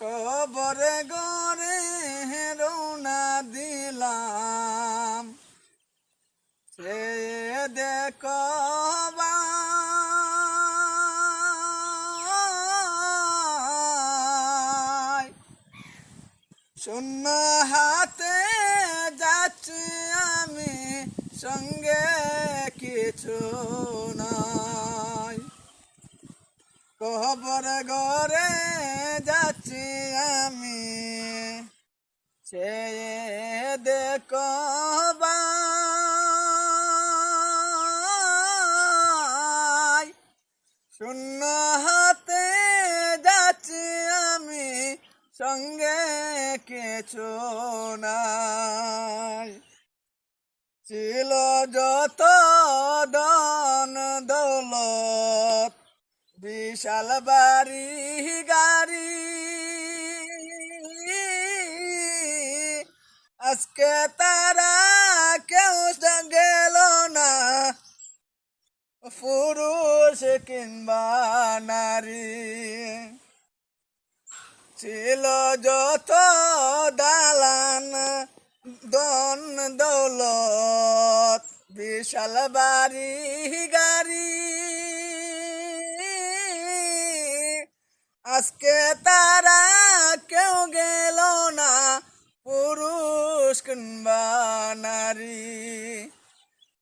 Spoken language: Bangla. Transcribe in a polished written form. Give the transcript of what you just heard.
কবরে গরে রওনা দিলাম, সে দেখো ভাই, শূন্য হাতে যাচ্ছি আমি, সঙ্গে কিছু নাই। কবর ঘরে যাচ্ছি আমি, সে দেখো ভাই, শূন্য হাতে যাচ্ছি আমি, সঙ্গে কিছু নাই। ছিল যত ধন দৌলত, বিশাল বাড়ি গাড়ি, আজকে তারা কেউ গেল না, পুরুষ কিংবা নারী। ছিল যত দালান ধন দৌলত, বিশাল বাড়ি গাড়ি, আজকে তারা কেউ গেল না, পুরুষ কিংবা নারী।